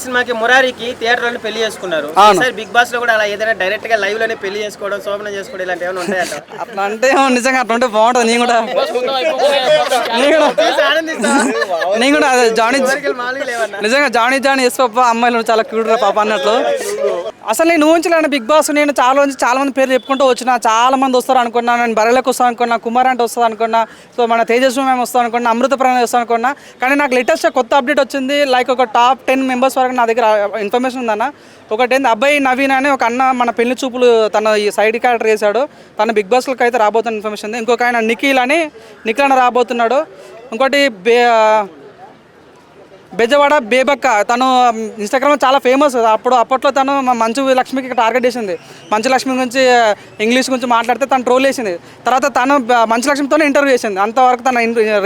సినిమాకి మురారికి థియేటర్ లో పెళ్లి చేసుకున్నారు. సార్ బిగ్ బాస్ లో కూడా అలా ఏదైనా డైరెక్ట్ గా లైవ్ లోనే పెళ్లి చేసుకోవడం, శోభనం చేసుకోవడం ఇలాంటి ఏమైనా ఉంటాయట? అట్లా అంటే నిజంగా అట్లా ఉంటే బాగుంటుంది. నేను కూడా నిజంగా జానీ ఎస్ పాప అమ్మాయిలు చాలా క్యూట్ రా పాప అన్నట్లు. అసలు నేను ఊహించలేను బిగ్ బాస్. నేను చాలా మంది పేర్లు చెప్పుకుంటూ వచ్చిన, చాలా మంది వస్తారు అనుకున్నా. నేను బర్రెలకు వస్తాను అనుకున్నా, కుమార్ అంటే వస్తుంది అనుకున్నా, సో మన తేజస్వి మేము వస్తాం అనుకున్నా, అమృత ప్రణయ్ వస్తాం అనుకున్నా. కానీ నాకు లేటెస్ట్ కొత్త అప్డేట్ వచ్చింది. లైక్ ఒక టాప్ 10 మెంబర్స్ వరకు నా దగ్గర ఇన్ఫర్మేషన్ ఉందన్న. ఒకటి ఏంది, అబ్బాయి నవీన్ అని ఒక అన్న మన పెళ్లి చూపులు తన ఈ సైడ్ క్యారెక్టర్ చేశాడు. తన బిగ్ బాస్లోకి అయితే రాబోతున్న ఇన్ఫర్మేషన్ ఉంది. ఇంకొక ఆయన నిఖిల్ అని రాబోతున్నాడు. ఇంకోటి బెజవాడ బేబక్క, తను ఇన్స్టాగ్రామ్లో చాలా ఫేమస్. అప్పట్లో తను మంచు లక్ష్మికి టార్గెట్ చేసింది. మంచు లక్ష్మి గురించి ఇంగ్లీష్ గురించి మాట్లాడితే తను ట్రోల్ చేసింది. తర్వాత తను మంచు లక్ష్మితోనే ఇంటర్వ్యూ చేసింది. అంతవరకు తన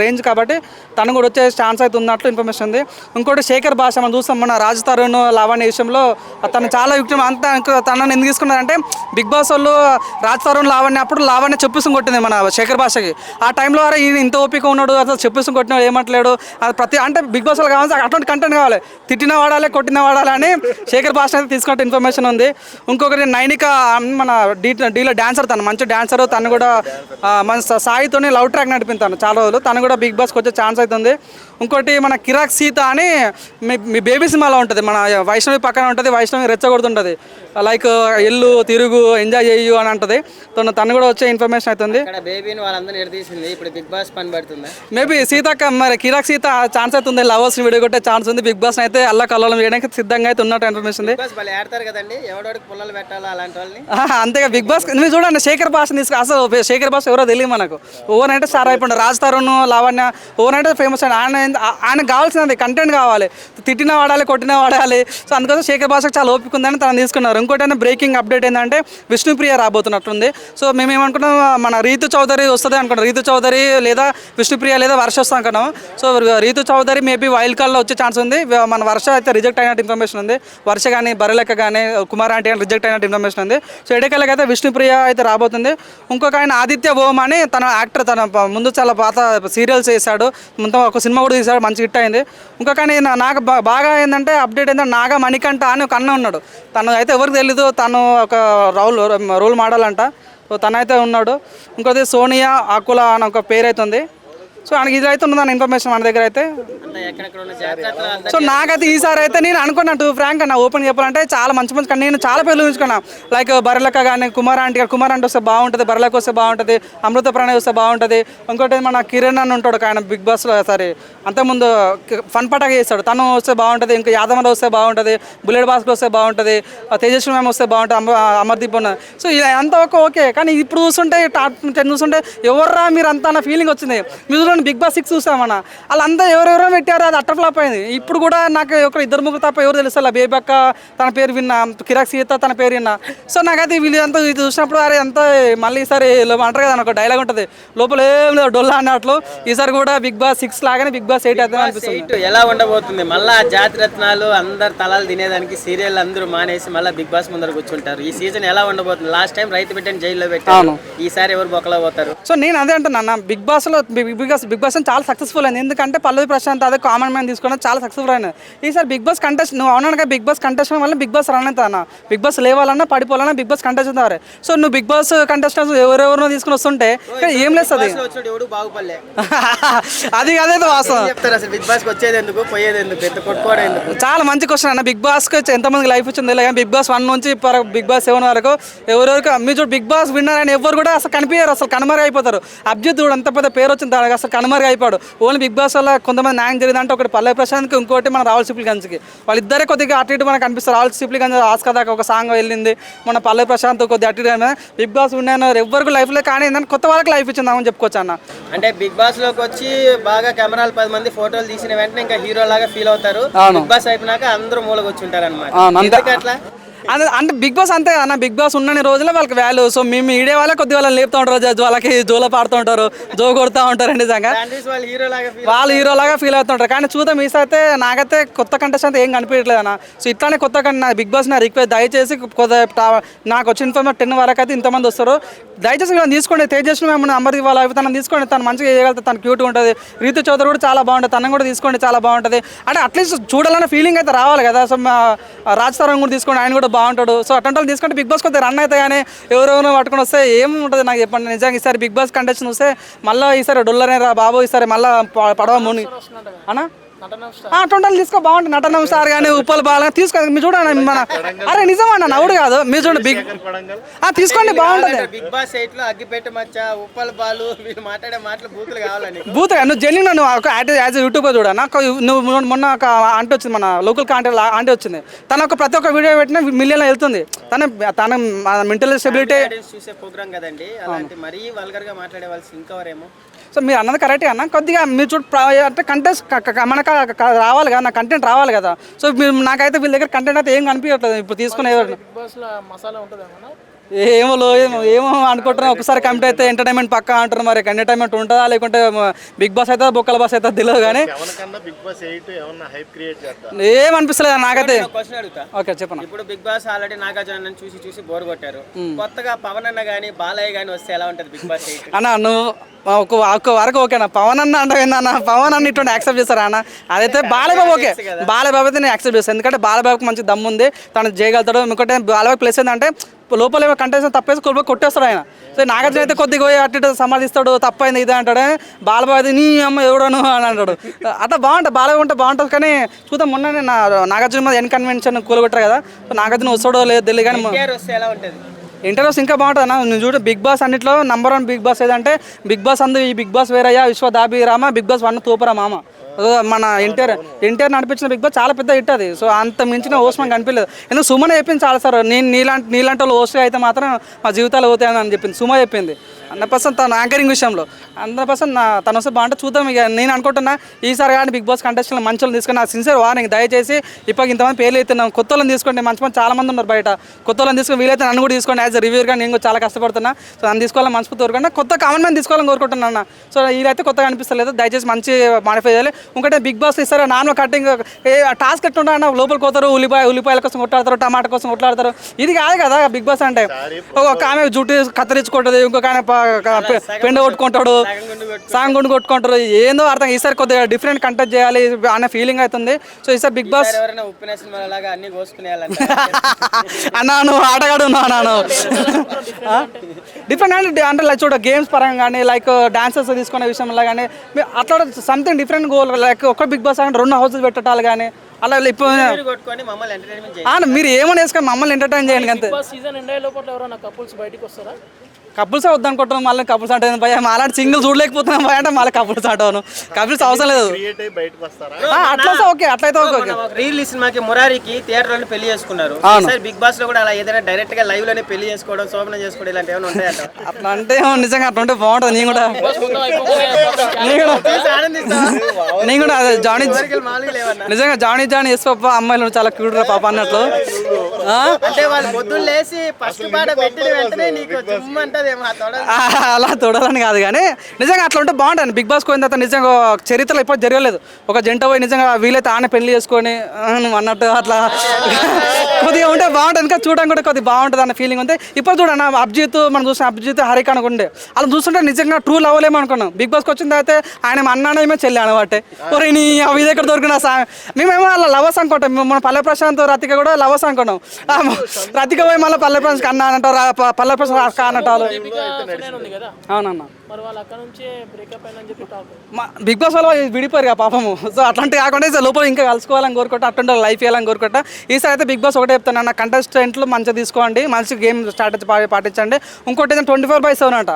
రేంజ్ కాబట్టి తను కూడా వచ్చే ఛాన్స్ అయితే ఉన్నట్లు ఇన్ఫర్మేషన్ ఉంది. ఇంకోటి శేఖర్ భాష, మనం చూస్తాం మన రాజ్ తరుణ్ లావణ్య విషయంలో తను చాలా యుక్తం. అంతా తనని ఎందుకు తీసుకున్నారంటే బిగ్ బాస్ వాళ్ళు రాజ్ తరుణ్ లావణ్య అప్పుడు లావణ్య చెప్పేసి కొట్టింది మన శేఖర్ భాషకి. ఆ టైంలో అరే ఈయన ఇంత ఓపిక ఉన్నాడు, అసలు చెప్పేసి కొట్టినాడు ఏమంటలేడు, అది అంటే బిగ్ బాస్ వాళ్ళు కావాలి అటువంటి కంటెంట్ కావాలి, తిట్టిన వాడాలి కొట్టిన వాడాలి అని శేఖర్ భాష అయితే తీసుకుంటే ఇన్ఫర్మేషన్ ఉంది. ఇంకొకటి నైనిక మన డీలో డాన్సర్, తను మంచి డాన్సర్. తను కూడా మన సాయితోనే లవ్ ట్రాక్ నడిపింది చాలా రోజులు. తను కూడా బిగ్ బాస్కి వచ్చే ఛాన్స్ అవుతుంది. ఇంకోటి మన కిరాక్ సీత అని మీ బేబీ సినిమాలో ఉంటుంది, మన వైష్ణవి పక్కన ఉంటుంది. వైష్ణవి రెచ్చగొడుతుంటుంది, లైక్ ఎల్లు తిరుగు ఎంజాయ్ చేయు అని అంటది. తను కూడా వచ్చే ఇన్ఫర్మేషన్ అవుతుంది. మేబీ సీతక్క మరి కిరాక్ సీత ఛాన్స్ అవుతుంది, లవర్స్ వీడియో కొట్టే ఛాన్స్ ఉంది. బిగ్ బాస్ అయితే అల్లా కల్లోలం వేయడానికి సిద్ధంగా అయితే ఉన్నట్టు ఇన్ఫర్మేషన్ ఉంది. అంతేగా బిగ్ బాస్ మీరు చూడండి, శేఖర్ భాష తీసుకు అసలు శేఖర్ భాష ఎవరో తెలియదు మనకు. ఓవర్ అయితే స్టార్ అయిపోయింది. రాజ్ తరుణ్ లావణ్య ఓవర్ అయితే ఫేమస్ అండి. ఆయనకు కావాల్సినది కంటెంట్ కావాలి, తిట్టిన వాడాలి కొట్టిన వాడాలి. సో అందుకోసం శేఖర్ భాషకు చాలా ఓపిక ఉందని తను తీసుకున్నారు. ఇంకోటి బ్రేకింగ్ అప్డేట్ ఏంటంటే విష్ణుప్రియ రాబోతున్నట్టుంది. సో మేము ఏమనుకున్నాం, మన రీతు చౌదరి వస్తుంది అనుకున్నాం. రీతు చౌదరి లేదా విష్ణుప్రియ లేదా వర్ష వస్తాం అనుకున్నాం. So Ritu Chaudhary maybe wild కార్డ్లో వచ్చే ఛాన్స్ ఉంది. మన వర్ష అయితే రిజెక్ట్ అయినట్టు ఇన్ఫర్మేషన్ ఉంది. వర్ష కానీ బర్రెలెక్క కానీ కుమార్ ఆంటీ కానీ రిజెక్ట్ అయినట్టు ఇన్ఫర్మేషన్ ఉంది. సో ఎడేకల్కి అయితే విష్ణుప్రియ అయితే రాబోతుంది. ఇంకొక ఆయన ఆదిత్య ఓం అని తన యాక్టర్, తన ముందు చాలా పాత సీరియల్స్ చేశాడు, మొత్తం ఒక సినిమా కూడా తీశాడు, మంచి హిట్ అయింది. ఇంకొక నాకు బాగా ఏంటంటే అప్డేట్ ఏంటంటే నాగా మణికంఠ అని ఒక అన్న ఉన్నాడు. తను అయితే ఎవరికి తెలీదు, తను ఒక రోల్ మోడల్ అంట. సో తనైతే ఉన్నాడు. ఇంకోటి సోనియా ఆకుల అని ఒక పేరు అవుతుంది. సో ఆయనకి ఇది అయితే ఉందని ఇన్ఫర్మేషన్ మన దగ్గర అయితే. సో నాకైతే ఈసారి అయితే నేను అనుకున్నాను టూ ఫ్రాంక్ అన్న ఓపెన్ చెప్పాలంటే చాలా మంచి కానీ నేను చాలా పేర్లు ఊహించుకున్నా. లైక్ బర్రెలక్క కానీ కుమార్ ఆంటీ వస్తే బాగుంటుంది, బర్రెలకు వస్తే బాగుంటుంది, అమృత ప్రణయ్ వస్తే బాగుంటుంది. ఇంకోటి మన కిరణ్ అని ఉంటాడు ఆయన బిగ్ బాస్లో, సరే అంతకుముందు ఫన్ పటాగా చేస్తాడు, తను వస్తే బాగుంటుంది. ఇంకా యాదవ్ వస్తే బాగుంటుంది, బుల్లెట్ భాస్కర్ వస్తే బాగుంటుంది, తేజస్వి మేము వస్తే బాగుంటుంది, అమర్దీప్ ఉన్న. సో అంతా ఓకే. కానీ ఇప్పుడు చూస్తుంటే టాప్ 10 చూస్తుంటే ఎవర్రా మీరు అంతా అన్న ఫీలింగ్ వచ్చింది. మీరు బిగ్ బాస్ 6 చూసామన్నా, వాళ్ళంతా ఎవరెవరో పెట్టారు, అది అట్టర్ ఫ్లాప్ అయింది. ఇప్పుడు కూడా నాకు ఒక 2-3 తప్ప ఎవరు తెలుస్తా. బేబక్క తన పేరు విన్నా, కిరాక్ సీత తన పేరు విన్నా. సో నాకైతే వీళ్ళంతా ఇది చూసినప్పుడు అరే అంతా మళ్ళీ ఈసారి అంటారు కదా ఒక డైలాగ్ ఉంటుంది, లోపల ఏం లేదు డొల్లా అన్నట్లు. ఈసారి కూడా బిగ్ బాస్ 6 లాగానే బిగ్ బాస్ 8 అయితే అనిపిస్తుంది. ఎలా ఉండబోతుంది మళ్ళీ జాతి రత్నాలు అందరు తలాలు తినేదానికి సీరియల్ అందరూ మానేసి మళ్ళీ బిగ్ బాస్ ముందర కూర్చుంటారు. ఈ సీజన్ ఎలా ఉండబోతుంది? లాస్ట్ టైం రైతు బిడ్డని జైల్లో పెట్టారు, ఈసారి ఎవరు బొక్కలో పోతారు? సో నేను అదే అంటున్నా, బిగ్ బాస్లో బిగ్ బాస్ చాలా సక్సెస్ఫుల్ అయింది. ఎందుకంటే పల్లవి ప్రశాంత్ అదే కామన్ మ్యాన్ తీసుకుని చాలా సక్సెస్ఫుల్ అయినది. ఈసారి బిగ్ బాస్ కంటెస్ట్ నువ్వు అవునా బిగ్ బాస్ కంటెస్టెంట్ వల్ల బిగ్ బాస్ రన్ అవుతా, బిగ్ బాస్ లేవాలన్నా పడిపోవాలన్నా బిగ్ బాస్ కంటెస్టెంట్ ద్వారా. సో నువ్వు బిగ్ బాస్ కంటెస్టెంట్స్ ఎవరెవరినో తీసుకుని వస్తుంటే ఏం లేదు అది అదే వాస్తవం. బిగ్ బాస్ వచ్చేది ఎందుకు, పోయేది ఎందుకు, ఎంత కొట్టుకోవడం ఎందుకు? చాలా మంచి క్వశ్చన్ అన్న. బిగ్ బాస్కి ఎంతమందికి లైఫ్ వచ్చింది కానీ బిగ్ బాస్ 1 నుంచి బిగ్ బాస్ 7 వరకు ఎవరెవరికి మీరు చూడు బిగ్ బాస్ విన్నర్ అని ఎవరు కూడా అసలు కనిపించారు, అసలు కనుమరుగు అయిపోతారు. అభిజిత్ కూడా అంత పెద్ద పేరు వచ్చింది, అసలు కనుమరుగు అయిపోయాడు. ఓన్లీ బిగ్ బాస్ వల్ల కొంతమంది న్యాయం జరిగిందంటే ఒకటి పల్లవి ప్రశాంత్కి, ఇంకోటి మన రాహుల్ సిప్లిగంజ్కి. వాళ్ళిద్దరే కొద్దిగా అటు ఇటు మనకు కనిపిస్తారు. రాహుల్ సిప్లిగంజ్ ఆస్కా దాకా ఒక సాంగ్ వెళ్ళింది, మన పల్లవి ప్రశాంత్ కొద్దిగా అటు ఇటు. బిగ్ బాస్ విన్నాను ఎవరికి లైఫ్లో కానీ ఏంటంటే కొత్త వాళ్ళకి లైఫ్ ఇచ్చిందామని చెప్పుకోవచ్చు అన్న. అంటే బిగ్ బాస్ లోకి వచ్చి బాగా కెమెరాలు 10 మంది ఫోటోలు తీసిన వెంటనే ఇంకా హీరో లాగా ఫీల్ అవుతారు. బిగ్ బాస్ అయిపోయినాక అందరూ మూలకి వచ్చి ఉంటారు అనమాట. అట్లా అంటే బిగ్ బాస్ అంతే అన్న, బిగ్ బాస్ ఉన్న రోజుల్లో వాళ్ళకి వాల్యూ. సో మేము ఈడే వాళ్ళే కొద్ది వాళ్ళని లేపుతూ ఉంటారు, జడ్జ్ వాళ్ళకి జోలో పాడుతూ ఉంటారు, జో కొడుతూ ఉంటారు నిజంగా. వాళ్ళు హీరో లాగా వాళ్ళు హీరోలాగా ఫీల్ అవుతుంటారు. కానీ చూద్దాం ఈసారి అయితే నాకైతే కొత్త కంటెస్టెంట్ ఏం కనిపించట్లేదు అన్న. సో ఇట్లానే కొత్త నా బిగ్ బాస్ నా రిక్వెస్ట్, దయచేసి నాకు వచ్చిన ఇన్ఫర్మేషన్ 10 వరకు అయితే ఇంతమంది వస్తారు, దయచేసి వీళ్ళని తీసుకోండి. తేజస్వి మేము నెంబర్ ఇవ్వాలి, అవి తనని తీసుకోండి, తను మంచిగా చేయగలుగుతుంది, తను క్యూట్గా ఉంటుంది. రీతు చౌదరి కూడా చాలా బాగుంటుంది, తనని కూడా తీసుకోండి, చాలా బాగుంటుంది. అంటే అట్లీస్ట్ చూడాలన్న ఫీలింగ్ అయితే రావాలి కదా. సో రాజ్ తరుణ్ కూడా తీసుకోండి, ఆయన కూడా బాగుంటాడు. సో అటువంటి వాళ్ళు తీసుకుంటే బిగ్ బాస్ కొద్దిగా రన్ అవుతాయి. కానీ ఎవరెవరో పట్టుకొని వస్తే ఏముంటుంది నాకు చెప్పండి. నిజంగా ఈసారి బిగ్ బాస్ కంటెస్టెంట్ వస్తే మళ్ళీ ఈసారి డొల్లరే రా బాబు, ఈసారి మళ్ళీ పడవ ముని అన్నా అటువంటి తీసుకో బాగుంటుంది. నటనం స్టార్ కానీ ఉప్పల్ బాగా తీసుకో. మీరు చూడండి మన అరే నిజమన్నా నవ్వుడు కాదు, మీరు చూడండి బిగ్ తీసుకోండి బాగుంటుంది. బిగ్ బాస్ 8 లో అగ్గిపెట్టి మచ్చ ఉప్పల్ బాలు వీళ్ళు మాట్లాడే మాటలు బూతులు కావాలని బూత్ నువ్వు జెన్యున్ నువ్వు ఒక యాజ్ యూట్యూబర్ చూడ నాకు. నువ్వు మొన్న ఒక ఆంటీ వచ్చింది, మన లోకల్ ఆంటీ వచ్చింది, తన ఒక ప్రతి ఒక్క వీడియో పెట్టిన మిలియన్లో వెళ్తుంది. తన మెంటల్ స్టెబిలిటీ చూసే ప్రోగ్రామ్ కదండి, అలాంటి మరీ వల్గర్ గా మాట్లాడే వాళ్ళు ఇంకెవరేమో. సో మీరు అన్నది కరెక్టే అన్న. కొద్దిగా మీరు చూడ అంటే కంటెస్ట్ మనకు రావాలి కదా, నా కంటెంట్ రావాలి కదా. సో మీరు నాకైతే వీళ్ళ దగ్గర కంటెంట్ అయితే ఏం కనిపించట్లేదు ఇప్పుడు తీసుకునే. ఏమో ఏమో అనుకుంటున్నా, ఒకసారి కంప్లీట్ అయితే ఎంటర్టైన్మెంట్ పక్కా అంటారు. మరి ఎంటర్టైన్మెంట్ ఉంటుందా లేకుంటే బిగ్ బాస్ అయితే బొక్కల బాస్ అయితే తెలియదు. కానీ ఏమనిపిస్తలేదు నాకైతే. ఓకే చెప్పండి. ఇప్పుడు బిగ్ బాస్ ఆల్రెడీ నాగార్జున చూసి చూసి బోర్ కొట్టారు, కొత్తగా పవన్ అన్న గానీ బాలయ్య గానీ వస్తే ఎలా ఉంటుంది బిగ్ బాస్ 8? అన్న నువ్వు ఒక్క వరకు ఓకేనా, పవన్ అన్న అంటే ఏందన్న, పవన్ అన్న ఇటువంటి యాక్సెప్ట్ చేస్తారా అన్న? అదైతే బాలబాబు ఓకే, బాలబాబు అయితే నేను యాక్సెప్ట్ చేస్తాను. ఎందుకంటే బాలబాబుకి మంచి దమ్ము ఉంది, తను చేయగలుగుతాడు. ఇంకోటి బాలబాబు ప్లేస్ ఏంటంటే లోపల ఏమో కంటెస్ట్ తప్పేసి కొట్టేస్తాడు ఆయన. సో నాగార్జున అయితే కొద్దిగా పోయి అటు సమాధిస్తాడు, తప్పైంది ఇదే అంటాడు. బాలబాబు అయితే నీ అమ్మ ఎవడను అని అంటాడు. అట్లా బాగుంటుంది, బాలబాబు ఉంటే బాగుంటుంది. కానీ చూద్దాం, మొన్న నాగార్జున మీద ఎన్ కన్వెన్షన్ కూలగొట్టారు కదా, నాగార్జున వస్తాడో లేదు తెలియదు. కానీ ఎలా ఉంటుంది ఇంటర్వ్యూస్ ఇంకా బాగుంటుంది అన్న. నేను చూడ బిగ్ బాస్ అన్నింటిలో నంబర్ 1 బిగ్ బాస్ ఏదంటే బిగ్ బాస్ ఈ బిగ్ బాస్ వేరయ్యా, విశ్వదాభిరామ, బిగ్ బాస్ 1 తూపరా మామ. మన ఎన్టీఆర్ నడిపించిన బిగ్ బాస్ చాలా పెద్ద హిట్ అది. సో అంత మించిన హోస్ట్ మనకు కనిపించలేదు. ఎందుకు సుమన్ చెప్పింది చాలా సార్, నేను నీలాంటి వాళ్ళు హోస్ట్గా అయితే మాత్రం మా జీవితాలు అవుతాయని అని చెప్పింది సుమ చెప్పింది. 100% తన యాంకరింగ్ విషయంలో 100% తను వస్తే బాగుంటే చూద్దాం. ఇక నేను అనుకుంటున్నా ఈసారి కానీ బిగ్ బాస్ కంటెస్టెంట్ మంచి వాళ్ళని తీసుకుని, నా సిన్సియర్ వార్నింగ్, దయచేసి ఇప్పటికి ఇంతమంది పేర్లు అవుతున్నాం, కొత్త వాళ్ళని తీసుకోండి. మంచి చాలా మంది ఉన్నారు బయట, కొత్త వాళ్ళని తీసుకుని వీలైతే నన్ను కూడా తీసుకోండి. యాజ్ అ రివ్యూర్గా నేను కూడా చాలా కష్టపడుతున్నా. సో నన్ను తీసుకోవాలని మనస్ఫూర్తి కోరుకుంటున్నా, కొత్త కామన్ మ్యాన్ తీసుకోవాలని కోరుకుంటున్నాను. సో ఇదైతే కొత్తగా అనిపిస్తలేదు, దయచేసి మంచి మాడిఫై చేయాలి. ఇంకోటి బిగ్ బాస్ ఇస్తారు నార్మల్ కటింగ్ టాస్క్ ఎట్టుంటా అన్న, లోపలికి పోతారు, ఉల్లిపాయల కోసం కొట్లాడతారు, టమాటా కోసం కొట్లాడతారు. ఇది కాదు కదా బిగ్ బాస్ అంటే. ఒక ఆమె జుట్టు కత్తిరించుకుంటుంది, ఇంకొక ఆయన పెండ కొట్టుకుంటాడు, సాంగ్ గుండు కొట్టుకుంటారు. ఏందో అర్థం. ఈసారి కొద్దిగా డిఫరెంట్ కంటెంట్ చేయాలి అనే ఫీలింగ్ అవుతుంది. సో ఈసారి బిగ్ బాస్ అన్నా నువ్వు ఆటగాడు ఉన్నాను డిఫరెంట్ అంటే చూడ గేమ్స్ పరంగా కానీ లైక్ డాన్సర్స్ తీసుకునే విషయంలో కానీ అట్లా సంథింగ్ డిఫరెంట్ గోల్. లైక్ ఒక బిగ్ బాస్ అంటే 2 హౌసెస్ పెట్టాలి కానీ అలా ఇప్పుడు మీరు ఏమని వేసుకొని మమ్మల్ని ఎంటర్టైన్ చేయండి అంతే. కపుల్స్ వద్దనుకుంటున్నాం, మళ్ళీ కపుల్స్ అంటే భయ అలాంటి సింగిల్ చూడలేకపోతున్నాం భయ అంటే మళ్ళీ కపుల్స్ అంటాను. కపుల్స్ అవసరం లేదు, అట్లా ఓకే, అట్లయితే ఓకే. రీల్ సినిమాకి మురారికి థియేటర్ లో పెళ్లి చేసుకున్నారు, బిగ్ బాస్ లో కూడా అలా ఏదైనా డైరెక్ట్ గా లైవ్ లోనే పెళ్లి చేసుకోవడం, శోభనం చేసుకోవడం ఇలాంటి ఏమైనా ఉంటాయంట? అట్లా అంటే నిజంగా అట్లా ఉంటే బాగుంటుంది. నేను కూడా జానీ నిజంగా జానీ ఎస్ పాప అమ్మాయిలు చాలా క్యూట్ రా పాప అన్నట్లు. అంటే వాళ్ళు పొద్దున్న లేసి ఫస్ట్ పాట పెట్టిన వెంటనే నీకు జుమ్మంటది. అలా తోడాలని కాదు కానీ నిజంగా అట్లా ఉంటే బాగుంటుంది. బిగ్ బాస్ పోయిన తర్వాత నిజంగా చరిత్రలో ఇప్పుడు జరగలేదు. ఒక జంట పోయి నిజంగా వీలైతే ఆమె పెళ్లి చేసుకొని నువ్వు అన్నట్టు అట్లా కొద్దిగా ఉంటే బాగుంటుంది. ఇంకా చూడడం కూడా కొద్దిగా బాగుంటుంది అన్న ఫీలింగ్ ఉంది. ఇప్పుడు చూడండి అభిజిత్, మనం చూసిన అభిజిత్ హరిక అనుకుంటే అలా చూస్తుంటే నిజంగా ట్రూ లవ్ లేమో అనుకున్నాం. బిగ్ బాస్కి వచ్చిన తర్వాత ఆయన అన్నానేమే చెల్లి అనబట్టే ఒరే నీ అవి దగ్గర దొరికిన మేమేమో అలా లవర్స్ అనుకుంటాం. మన పల్లె ప్రశాంత్ రతిక కూడా లవర్స్ అనుకున్నాం. రతిక పోయి మళ్ళీ పల్లె ప్రశాంత్ అన్న అంటారు, పల్లె ప్రశాంత్ అక్క అన్నట్టు. అవునన్నా బిగ్ బాస్ వల్ల విడిపోయారు కదా పాపము. సో అట్లాంటి కాకుండా లోపల ఇంకా కలుసుకోవాలని కోరుకుంటా, అటువంటి లైఫ్ చేయాలని కోరుకుంటా. ఈసారి అయితే బిగ్ బాస్ ఒకటే చెప్తాను అన్న, కంటెస్టెంట్లు మంచిగా తీసుకోండి, మంచి గేమ్ స్ట్రాటజీ పాటించండి. ఇంకోటి 24/7 అంట,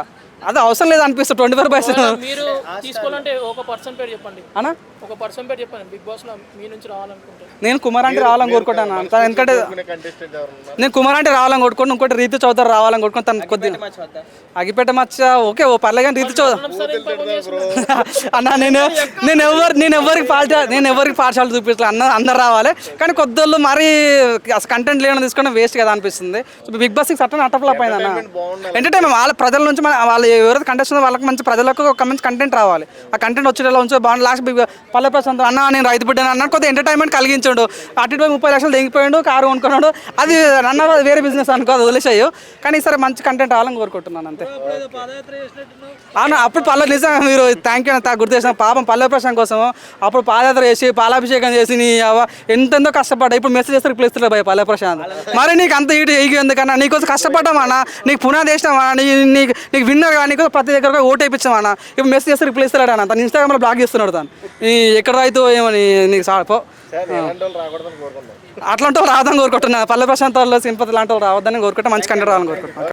అది అవసరం లేదు అనిపిస్తుంది. 24/7 మీరు తీసుకోవాలంటే ఒక పర్సన్ పేరు చెప్పండి అన్న. ఒక పర్సెంటేజ్ చెప్పండి బిగ్ బాస్ లో మీ నుంచి రావాలనుకుంటే. నేను కుమార్ అంటే రావాలని కోరుకుంటాను ఎందుకంటే నేను కుమార్ అంటే రావాలని కోరుకుంటాను. ఇంకోటి రీతు చౌదరి రావాలని కోరుకుంటాను. తను కొద్దిగా అగిపెట్ట మచ్చ ఓకే ఓ పర్లే కానీ రీతు చౌదరి అన్న నేను ఎవరికి పాఠశాల చూపించలేదు అన్న అందరు రావాలి. కానీ కొద్దిళ్ళు మరీ అసలు కంటెంట్ లేని తీసుకోవడం వేస్ట్ కదా అనిపిస్తుంది. బిగ్ బాస్ సటన్ అటప్లాప్ అయింది అన్న. ఎంటర్టైన్మెంట్ వాళ్ళ ప్రజల నుంచి వాళ్ళు ఎవరైతే కంటెస్ట్ వాళ్ళకి మంచి ప్రజలకు ఒక మంచి కంటెంట్ రావాలి. ఆ కంటెంట్ వచ్చేలా ఉంచే బాగుంది. లాస్ట్ బిగ్ పల్లె ప్రశాంత్ అన్న నేను రైతు బిడ్డాను అన్న కొద్దిగా ఎంటర్టైన్మెంట్ కలిగించాడు. అటు 30 లక్షలు దిగిపోయాడు, కారు కొనుక్కున్నాడు. అది అన్న వేరే బిజినెస్ అనుకో, అది వదిలేసాయి. కానీ ఈసారి మంచి కంటెంట్ రావాలని కోరుకుంటున్నాను అంతే. అవును అప్పుడు పల్లె నిజంగా మీరు థ్యాంక్ యూ గుర్తు చేసిన పాపం పల్లె ప్రశాంత్ కోసం అప్పుడు పాదయాత్ర చేసి పాలాభిషేకం చేసి నీ ఎంతెందో కష్టపడ్డా. ఇప్పుడు మెసేజ్ చేస్తే రిప్లై ఇస్తలే భయ పల్లె ప్రశాంత్. మరి నీకు అంత ఈగి ఎందుకన్నా? నీకోసం కష్టపడ్డామన్నా, నీకు పునాది వేసినామన్నా, నీకు విన్నర్ కానీ నీకు ప్రతి దగ్గర ఓటు వేయించామన్నా. ఇప్పుడు మెసేజ్ చేస్తే రిప్లై ఇస్తలేడు అన్న. తను ఇన్స్టాగ్రామ్లో బ్లాగ్ చేస్తున్నాడు. తను ఎక్కడ రైతు ఏమని నీకు సాపో అట్లాంటి వాళ్ళు రావద్దని కోరుకుంటున్నా. పల్లె ప్రశాంత్ వాళ్ళు సింపతి లాంటి వాళ్ళు రావద్దని కోరుకుంటే మంచి కంటెంట్ రావాలని కోరుకుంటున్నాను.